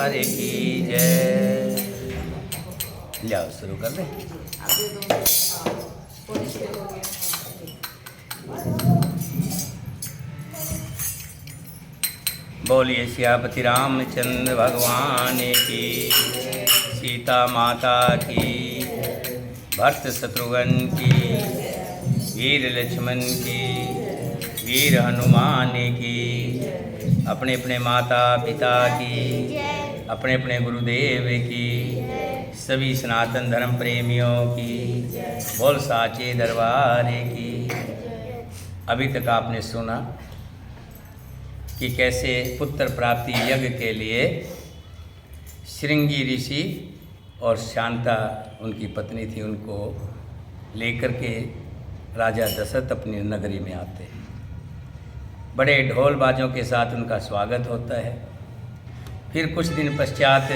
दरबार की जय। लियाओ शुरू कर दें। बोलिए सियापति रामचंद्र भगवान की, सीता माता की, भरत शत्रुघ्न की, वीर लक्ष्मण की, वीर हनुमान की, अपने अपने माता पिता की, अपने अपने गुरुदेव की, सभी सनातन धर्म प्रेमियों की, बोल साचे दरबार की। अभी तक आपने सुना कि कैसे पुत्र प्राप्ति यज्ञ के लिए श्रृंगी ऋषि और शांता उनकी पत्नी थी, उनको लेकर के राजा दशरथ अपनी नगरी में आते हैं। बड़े ढोल बाजों के साथ उनका स्वागत होता है। फिर कुछ दिन पश्चात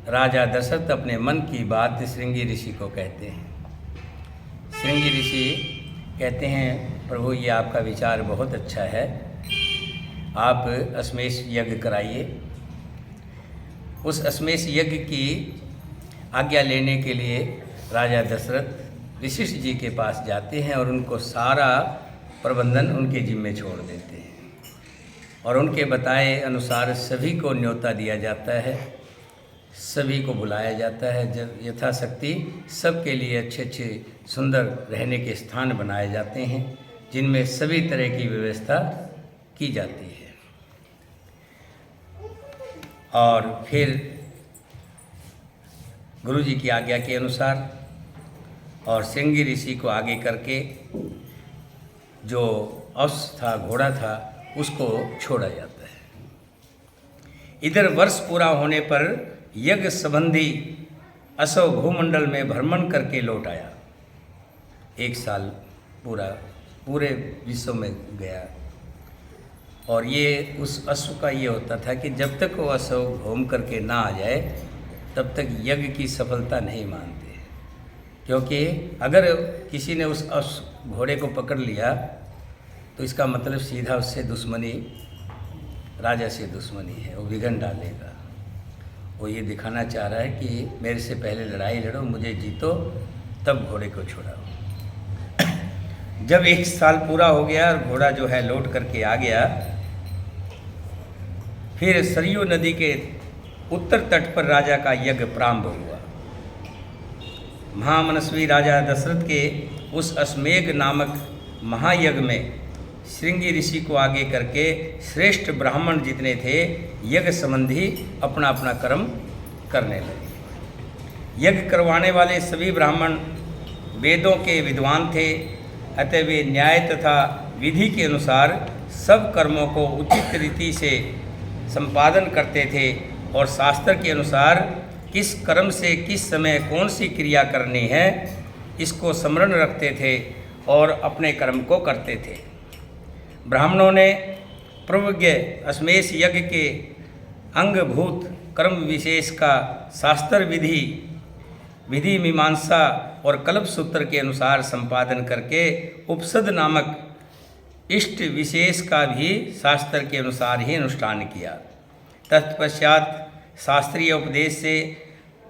राजा दशरथ अपने मन की बात श्रृंगी ऋषि को कहते हैं। श्रृंगी ऋषि कहते हैं, प्रभु ये आपका विचार बहुत अच्छा है, आप अश्वमेध यज्ञ कराइए। उस अश्वमेध यज्ञ की आज्ञा लेने के लिए राजा दशरथ वशिष्ठ जी के पास जाते हैं और उनको सारा प्रबंधन उनके जिम्मे छोड़ देते हैं और उनके बताए अनुसार सभी को न्योता दिया जाता है, सभी को बुलाया जाता है। जब यथाशक्ति सबके लिए अच्छे अच्छे सुंदर रहने के स्थान बनाए जाते हैं जिनमें सभी तरह की व्यवस्था की जाती है। और फिर गुरु जी की आज्ञा के अनुसार और श्रृंगी ऋषि को आगे करके जो अश्व था, घोड़ा था, उसको छोड़ा जाता है। इधर वर्ष पूरा होने पर यज्ञ संबंधी अश्व भूमंडल में भ्रमण करके लौट आया। एक साल पूरे विश्व में गया और ये उस अश्व का ये होता था कि जब तक वो अश्व घूम करके ना आ जाए तब तक यज्ञ की सफलता नहीं मानते, क्योंकि अगर किसी ने उस अश्व घोड़े को पकड़ लिया तो इसका मतलब सीधा उससे दुश्मनी, राजा से दुश्मनी है, वो विघन डालेगा। वो ये दिखाना चाह रहा है कि मेरे से पहले लड़ाई लड़ो, मुझे जीतो, तब घोड़े को छुड़ाओ। जब एक साल पूरा हो गया और घोड़ा जो है लौट करके आ गया, फिर सरयू नदी के उत्तर तट पर राजा का यज्ञ प्रारंभ हुआ। महामनस्वी राजा दशरथ के उस अश्वमेध नामक महायज्ञ में श्रृंगी ऋषि को आगे करके श्रेष्ठ ब्राह्मण जितने थे यज्ञ संबंधी अपना अपना कर्म करने लगे। यज्ञ करवाने वाले सभी ब्राह्मण वेदों के विद्वान थे, अतः वे न्याय तथा विधि के अनुसार सब कर्मों को उचित रीति से संपादन करते थे और शास्त्र के अनुसार किस कर्म से किस समय कौन सी क्रिया करनी है इसको स्मरण रखते थे और अपने कर्म को करते थे। ब्राह्मणों ने प्रवज्ञ अश्वमेध यज्ञ के अंगभूत कर्म विशेष का शास्त्र विधि मीमांसा और कल्प सूत्र के अनुसार संपादन करके उपसद नामक इष्ट विशेष का भी शास्त्र के अनुसार ही अनुष्ठान किया। तत्पश्चात शास्त्रीय उपदेश से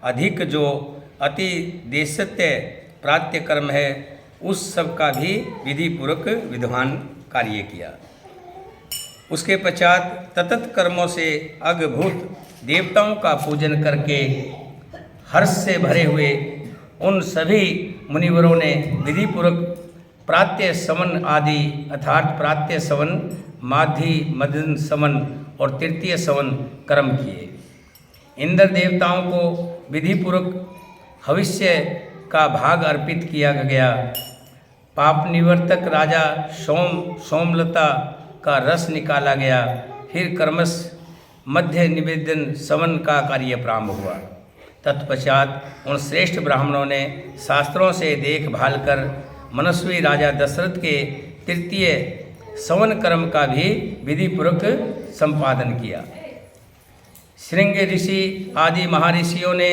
अधिक जो अति देशत्य प्रात्य कर्म है उस सब का भी विधि पूर्वक विद्वान कार्य किया। उसके पश्चात ततत कर्मों से अगभूत देवताओं का पूजन करके हर्ष से भरे हुए उन सभी मुनिवरों ने विधि पूर्वक प्रात्य सवन आदि अर्थात प्रात्य सवन, माधी मदन सवन और तृतीय सवन कर्म किए। इंद्र देवताओं को विधि पूर्वक हविष्य का भाग अर्पित किया गया। पाप निवर्तक राजा सोमलता का रस निकाला गया। फिर कर्मश मध्य निवेदन सवन का कार्य प्रारंभ हुआ। तत्पश्चात उन श्रेष्ठ ब्राह्मणों ने शास्त्रों से देखभाल कर मनस्वी राजा दशरथ के तृतीय सवन कर्म का भी विधि पूर्वक संपादन किया। श्रृंग ऋषि आदि महर्षियों ने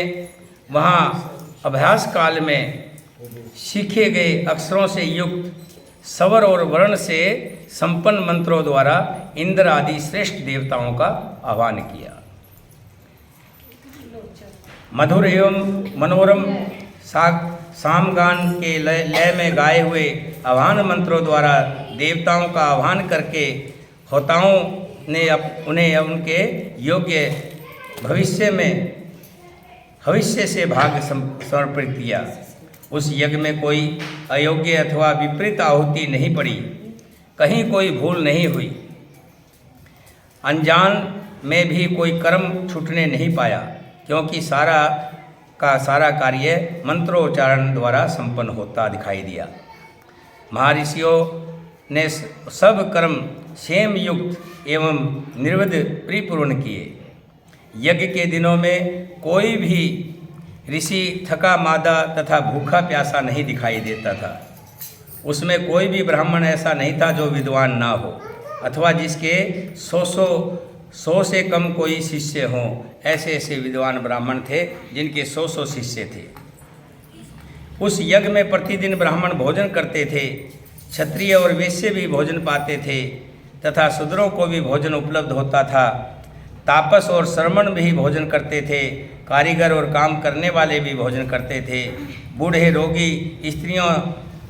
वहाँ अभ्यास काल में सीखे गए अक्षरों से युक्त स्वर और वर्ण से संपन्न मंत्रों द्वारा इंद्र आदि श्रेष्ठ देवताओं का आह्वान किया। मधुर एवं मनोरम सामगान के लय में गाए हुए आह्वान मंत्रों द्वारा देवताओं का आह्वान करके होताओं ने उन्हें उनके योग्य भविष्य से भाग समर्पित किया। उस यज्ञ में कोई अयोग्य अथवा विपरीत आहुति नहीं पड़ी, कहीं कोई भूल नहीं हुई, अनजान में भी कोई कर्म छूटने नहीं पाया, क्योंकि सारा का सारा कार्य मंत्रोच्चारण द्वारा संपन्न होता दिखाई दिया। महर्षियों ने सब कर्म क्षेम युक्त एवं निर्विघ्न परिपूर्ण किए। यज्ञ के दिनों में कोई भी ऋषि थका मादा तथा भूखा प्यासा नहीं दिखाई देता था। उसमें कोई भी ब्राह्मण ऐसा नहीं था जो विद्वान ना हो, अथवा जिसके 100 से कम कोई शिष्य हों। ऐसे ऐसे विद्वान ब्राह्मण थे जिनके 100 शिष्य थे। उस यज्ञ में प्रतिदिन ब्राह्मण भोजन करते थे, क्षत्रिय और वैश्य भी भोजन पाते थे तथा शूद्रों को भी भोजन उपलब्ध होता था। तापस और श्रमण भी भोजन करते थे, कारीगर और काम करने वाले भी भोजन करते थे। बूढ़े, रोगी, स्त्रियों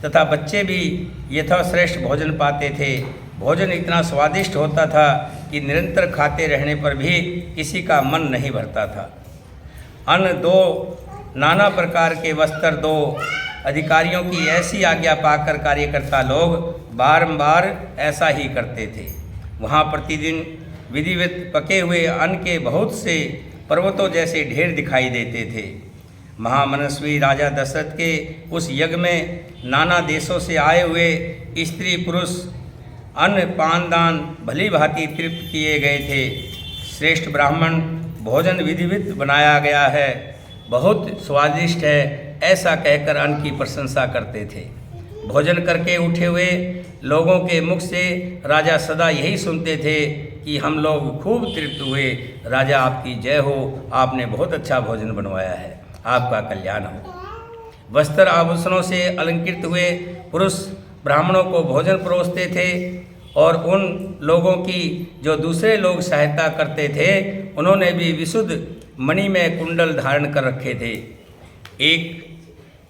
तथा बच्चे भी यथाश्रेष्ठ भोजन पाते थे। भोजन इतना स्वादिष्ट होता था कि निरंतर खाते रहने पर भी किसी का मन नहीं भरता था। अन्न दो, नाना प्रकार के वस्त्र दो, अधिकारियों की ऐसी आज्ञा पाकर कार्यकर्ता लोग बारंबार ऐसा ही करते थे। वहाँ प्रतिदिन विधिवत पके हुए अन्न के बहुत से पर्वतों जैसे ढेर दिखाई देते थे। महामनस्वी राजा दशरथ के उस यज्ञ में नाना देशों से आए हुए स्त्री पुरुष अन्न पान दान भली भांति तृप्त किए गए थे। श्रेष्ठ ब्राह्मण भोजन विधिवत बनाया गया है, बहुत स्वादिष्ट है, ऐसा कहकर अन्न की प्रशंसा करते थे। भोजन करके उठे हुए लोगों के मुख से राजा सदा यही सुनते थे कि हम लोग खूब तृप्त हुए, राजा आपकी जय हो, आपने बहुत अच्छा भोजन बनवाया है, आपका कल्याण हो। वस्त्र आभूषणों से अलंकृत हुए पुरुष ब्राह्मणों को भोजन परोसते थे और उन लोगों की जो दूसरे लोग सहायता करते थे, उन्होंने भी विशुद्ध मणिमय कुंडल धारण कर रखे थे। एक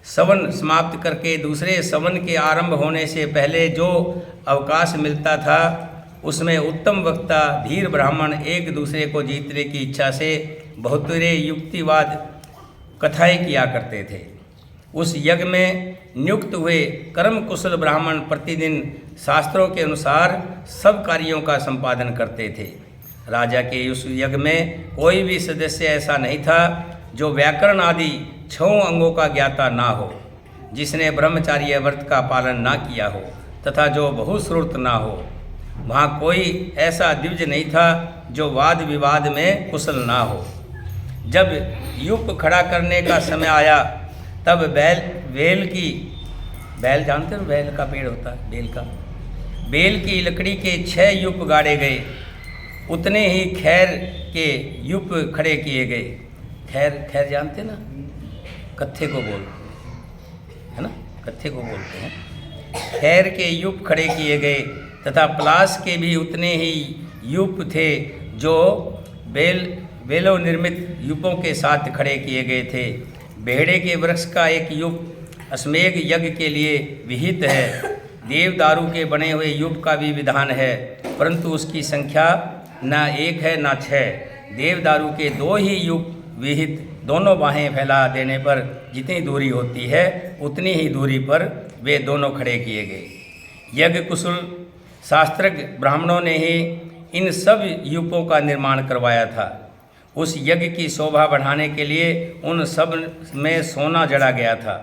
सवन समाप्त करके दूसरे सवन के आरंभ होने से पहले जो अवकाश मिलता था, उसमें उत्तम वक्ता धीर ब्राह्मण एक दूसरे को जीतने की इच्छा से बहुतेरे युक्तिवाद कथाएं किया करते थे। उस यज्ञ में नियुक्त हुए कर्म कुशल ब्राह्मण प्रतिदिन शास्त्रों के अनुसार सब कार्यों का संपादन करते थे। राजा के उस यज्ञ में कोई भी सदस्य ऐसा नहीं था जो व्याकरण आदि 6 अंगों का ज्ञाता ना हो, जिसने ब्रह्मचार्य व्रत का पालन ना किया हो तथा जो बहुश्रुत ना हो। वहाँ कोई ऐसा द्विज नहीं था जो वाद विवाद में कुशल ना हो। जब युप खड़ा करने का समय आया, तब बैल जानते हो, बैल का पेड़ होता है, बेल की लकड़ी के 6 युप गाड़े गए। उतने ही खैर के युप खड़े किए गए। खैर जानते ना, कत्थे को बोलते है ना, कत्थे को बोलते हैं। खैर के युप खड़े किए गए तथा पलाश के भी उतने ही युप थे जो बेलों निर्मित युपों के साथ खड़े किए गए थे। बेहड़े के वृक्ष का एक युप अश्वमेघ यज्ञ के लिए विहित है। देवदारू के बने हुए युप का भी विधान है, परंतु उसकी संख्या न 1 है न 6। देवदारू के 2 ही युप विहित, दोनों बाहें फैला देने पर जितनी दूरी होती है उतनी ही दूरी पर वे दोनों खड़े किए गए। यज्ञ कुशल शास्त्रज्ञ ब्राह्मणों ने ही इन सब युपों का निर्माण करवाया था। उस यज्ञ की शोभा बढ़ाने के लिए उन सब में सोना जड़ा गया था।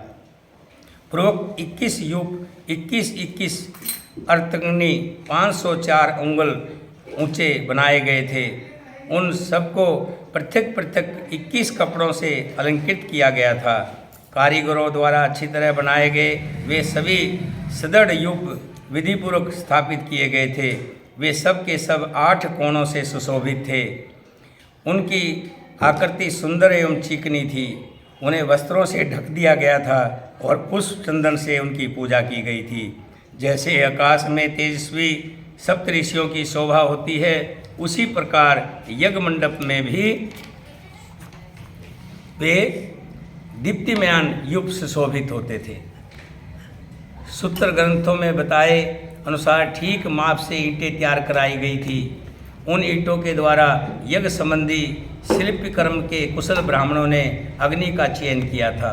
पूर्वोक्त 21 युप 21 अर्तग्नि 504 अंगुल ऊंचे बनाए गए थे। उन सबको पृथक 21 कपड़ों से अलंकृत किया गया था। कारीगरों द्वारा अच्छी तरह बनाए गए वे सभी सदृढ़ युप विधिपूर्वक स्थापित किए गए थे। वे सब के सब 8 कोणों से सुशोभित थे। उनकी आकृति सुंदर एवं चिकनी थी। उन्हें वस्त्रों से ढक दिया गया था और पुष्प चंदन से उनकी पूजा की गई थी। जैसे आकाश में तेजस्वी सप्तऋषियों की शोभा होती है, उसी प्रकार यज्ञ मंडप में भी वे दीप्तिमान युग से शोभित होते थे। सूत्र ग्रंथों में बताए अनुसार ठीक माप से ईंटें तैयार कराई गई थी। उन ईंटों के द्वारा यज्ञ संबंधी शिल्प कर्म के कुशल ब्राह्मणों ने अग्नि का चयन किया था।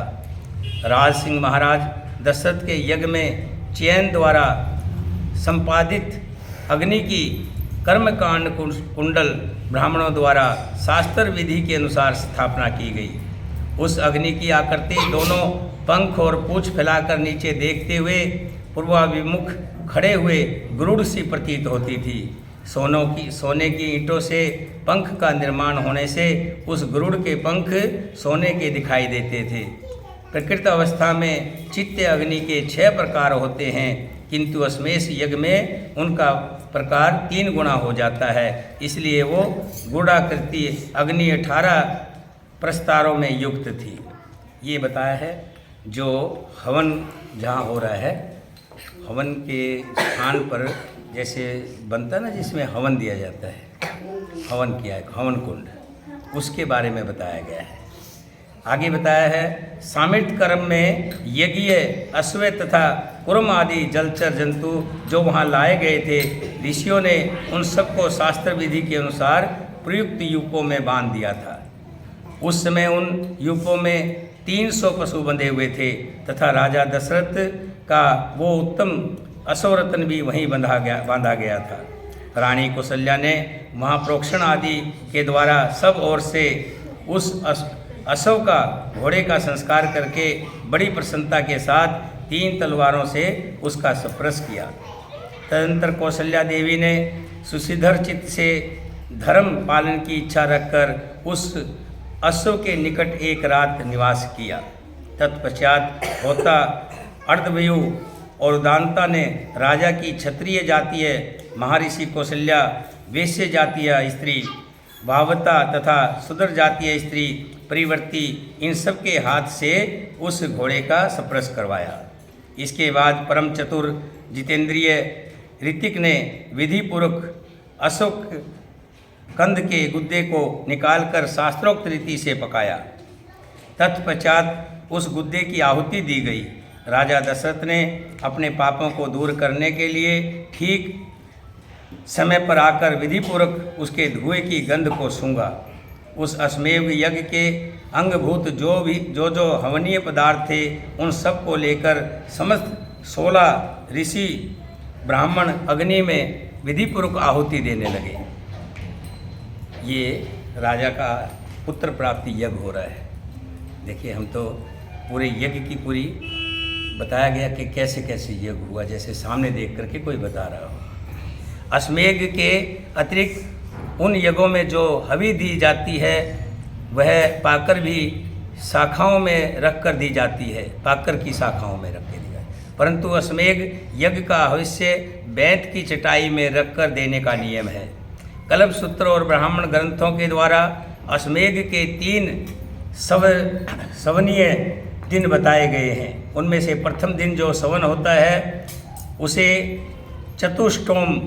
राज सिंह महाराज दशरथ के यज्ञ में चयन द्वारा संपादित अग्नि की कर्मकांड कुंडल ब्राह्मणों द्वारा शास्त्र विधि के अनुसार स्थापना की गई। उस अग्नि की आकृति दोनों पंख और पूंछ फैलाकर नीचे देखते हुए पूर्वाभिमुख खड़े हुए गरुड़ सी प्रतीत होती थी। सोने की ईंटों से पंख का निर्माण होने से उस गरुड़ के पंख सोने के दिखाई देते थे। प्रकृत अवस्था में चित्त अग्नि के 6 प्रकार होते हैं, किंतु अश्मेष यज्ञ में उनका प्रकार 3 गुना हो जाता है। इसलिए वो गूढ़ाकृति अग्नि 18 प्रस्तारों में युक्त थी। ये बताया है जो हवन जहाँ हो रहा है, हवन के स्थान पर जैसे बनता ना जिसमें हवन दिया जाता है, हवन किया है, हवन कुंड, उसके बारे में बताया गया है। आगे बताया है सामित कर्म में यज्ञ अश्व तथा कुर्म आदि जलचर जंतु जो वहाँ लाए गए थे, ऋषियों ने उन सबको शास्त्र विधि के अनुसार प्रयुक्त यूपों में बांध दिया था। उस समय उन यूपों में 300 पशु बंधे हुए थे तथा राजा दशरथ का वो उत्तम अश्वरत्न भी वहीं बांधा गया था। रानी कौशल्या ने महाप्रोक्षण आदि के द्वारा सब ओर से उस अश्व का घोड़े का संस्कार करके बड़ी प्रसन्नता के साथ 3 तलवारों से उसका स्पर्श किया। तदनंतर कौशल्या देवी ने सुशीधर चित्त से धर्म पालन की इच्छा रखकर उस अश्व के निकट एक रात निवास किया। तत्पश्चात होता अर्धवयु और उदानता ने राजा की क्षत्रिय जातीय महर्षि कौशल्या, वैश्य जातीय स्त्री भावता तथा शूद्र जातीय स्त्री परिवर्ती, इन सब के हाथ से उस घोड़े का स्पर्श करवाया। इसके बाद परम चतुर जितेंद्रिय ऋतिक ने विधि पूर्वक अशोक कंद के गुद्दे को निकालकर शास्त्रोक्त रीति से पकाया। तत्पश्चात उस गुद्दे की आहुति दी गई। राजा दशरथ ने अपने पापों को दूर करने के लिए ठीक समय पर आकर विधिपूर्वक उसके धुएं की गंध को सूंघा। उस अश्वमेध यज्ञ के अंगभूत जो हवनीय पदार्थ थे, उन सब को लेकर समस्त 16 ऋषि ब्राह्मण अग्नि में विधिपूर्वक आहुति देने लगे। ये राजा का पुत्र प्राप्ति यज्ञ हो रहा है। देखिए, हम तो पूरे यज्ञ की पूरी बताया गया कि कैसे कैसे यज्ञ हुआ, जैसे सामने देख करके कोई बता रहा हो। अश्वमेध के अतिरिक्त उन यज्ञों में जो हवि दी जाती है वह पाकर भी शाखाओं में रख कर दी जाती है, पाकर की शाखाओं में रख के दी जाती है। परंतु अश्वमेध यज्ञ का हविष्य बैत की चटाई में रख कर देने का नियम है। कल्प सूत्र और ब्राह्मण ग्रंथों के द्वारा अश्वमेध के 3 सवनीय दिन बताए गए हैं। उनमें से प्रथम दिन जो सवन होता है उसे चतुष्टोम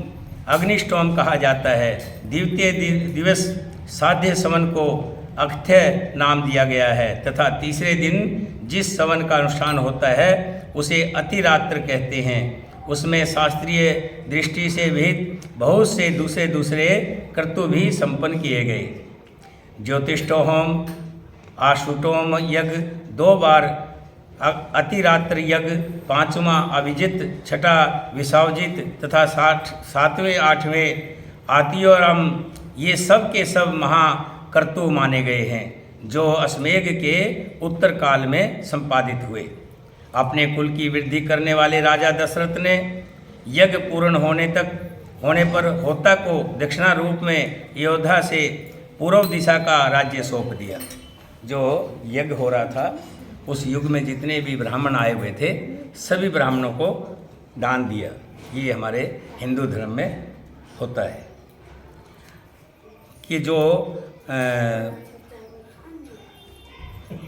अग्निष्टोम कहा जाता है। द्वितीय दिवस साध्य सवन को अक्षय नाम दिया गया है तथा तीसरे दिन जिस सवन का अनुष्ठान होता है उसे अतिरात्र कहते हैं। उसमें शास्त्रीय दृष्टि से विहित बहुत से दूसरे कर्तव्य भी संपन्न किए गए। ज्योतिष्ठोम आशुटोम यज्ञ 2 बार, अतिरात्र यज्ञ 5वां अभिजित, 6ठा विसावजित तथा 7वें 8वें आतियोरम, ये सब के सब महाकर्तु माने गए हैं जो अश्वमेध के उत्तर काल में संपादित हुए। अपने कुल की वृद्धि करने वाले राजा दशरथ ने यज्ञ पूर्ण होने पर होता को दक्षिणा रूप में अयोध्या से पूर्व दिशा का राज्य सौंप दिया। जो यज्ञ हो रहा था उस युग में जितने भी ब्राह्मण आए हुए थे सभी ब्राह्मणों को दान दिया। ये हमारे हिंदू धर्म में होता है कि जो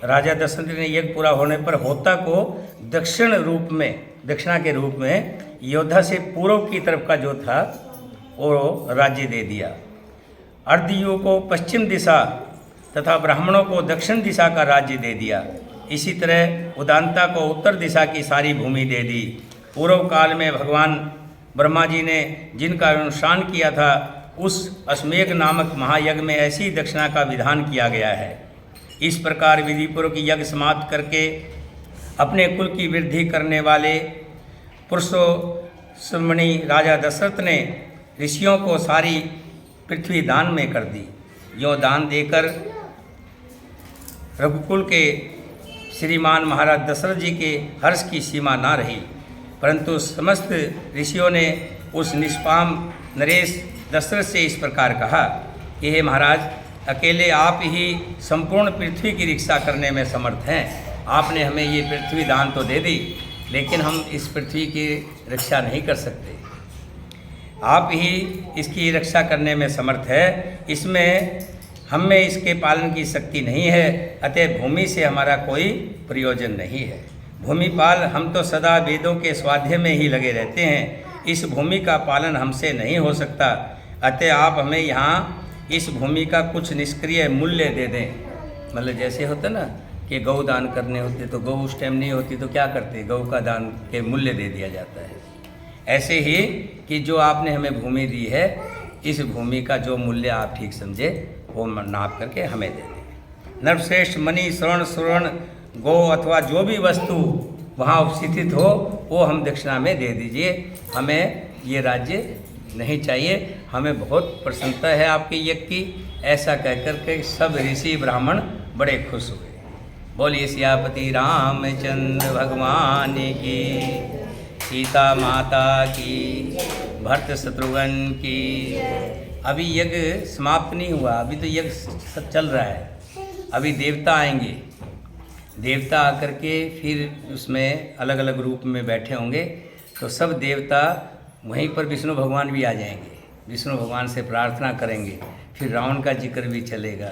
राजा दशरथ ने यज्ञ पूरा होने पर होता को दक्षिणा के रूप में अयोध्या से पूर्व की तरफ का जो था वो राज्य दे दिया। अर्धयु को पश्चिम दिशा तथा ब्राह्मणों को दक्षिण दिशा का राज्य दे दिया। इसी तरह उदानता को उत्तर दिशा की सारी भूमि दे दी। पूर्व काल में भगवान ब्रह्मा जी ने जिनका अनुष्ठान किया था, उस अश्वमेघ नामक महायज्ञ में ऐसी दक्षिणा का विधान किया गया है। इस प्रकार विधिपूर्वक यज्ञ समाप्त करके अपने कुल की वृद्धि करने वाले पुरुषोत्तमणि राजा दशरथ ने ऋषियों को सारी पृथ्वी दान में कर दी। यो दान देकर रघुकुल के श्रीमान महाराज दशरथ जी के हर्ष की सीमा ना रही, परंतु समस्त ऋषियों ने उस निष्पाम नरेश दशरथ से इस प्रकार कहा कि हे महाराज, अकेले आप ही संपूर्ण पृथ्वी की रक्षा करने में समर्थ हैं। आपने हमें ये पृथ्वी दान तो दे दी, लेकिन हम इस पृथ्वी की रक्षा नहीं कर सकते। आप ही इसकी रक्षा करने में समर्थ है। इसमें हम में इसके पालन की शक्ति नहीं है, अतः भूमि से हमारा कोई प्रयोजन नहीं है। भूमिपाल हम तो सदा वेदों के स्वाध्याय में ही लगे रहते हैं। इस भूमि का पालन हमसे नहीं हो सकता, अतः आप हमें यहाँ इस भूमि का कुछ निष्क्रिय मूल्य दे दें। मतलब जैसे होता ना कि गौ दान करने होते तो गौ उस टाइम नहीं होती तो क्या करते, गौ का दान के मूल्य दे दिया जाता है। ऐसे ही कि जो आपने हमें भूमि दी है, इस भूमि का जो मूल्य आप ठीक समझे वो नाप करके हमें दे दें। नरश्रेष्ठ मणि स्वर्ण गौ अथवा जो भी वस्तु वहाँ उपस्थित हो वो हम दक्षिणा में दे दीजिए। हमें ये राज्य नहीं चाहिए। हमें बहुत प्रसन्नता है आपके यज्ञ की। ऐसा कहकर के सब ऋषि ब्राह्मण बड़े खुश हुए। बोलिए सियापति रामचंद्र भगवान की, सीता माता की, भरत शत्रुघ्न की। अभी यज्ञ समाप्त नहीं हुआ, अभी तो यज्ञ सब चल रहा है। अभी देवता आएंगे, देवता आकर के फिर उसमें अलग अलग रूप में बैठे होंगे, तो सब देवता वहीं पर विष्णु भगवान भी आ जाएंगे, विष्णु भगवान से प्रार्थना करेंगे। फिर रावण का जिक्र भी चलेगा।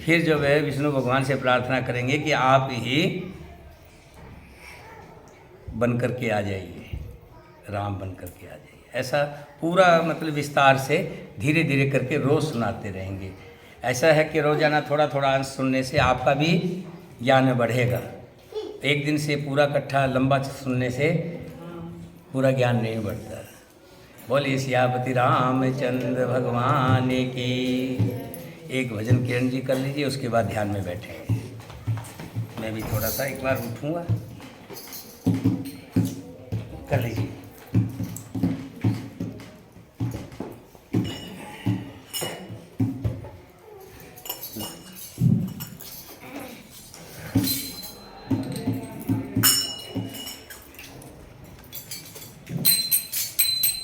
फिर जो है विष्णु भगवान से प्रार्थना करेंगे कि आप ही बन कर के आ जाइए, राम बन कर के आ जाइए। ऐसा पूरा मतलब विस्तार से धीरे धीरे करके रोज़ सुनाते रहेंगे। ऐसा है कि रोज़ाना थोड़ा थोड़ा अंश सुनने से आपका भी ज्ञान बढ़ेगा। एक दिन से पूरा इकट्ठा लंबा सुनने से पूरा ज्ञान नहीं बढ़ता। बोलिए सियापति रामचंद्र भगवान की। एक भजन किरण जी कर लीजिए, उसके बाद ध्यान में बैठेंगे। मैं भी थोड़ा सा एक बार उठूँगा, कर लीजिए।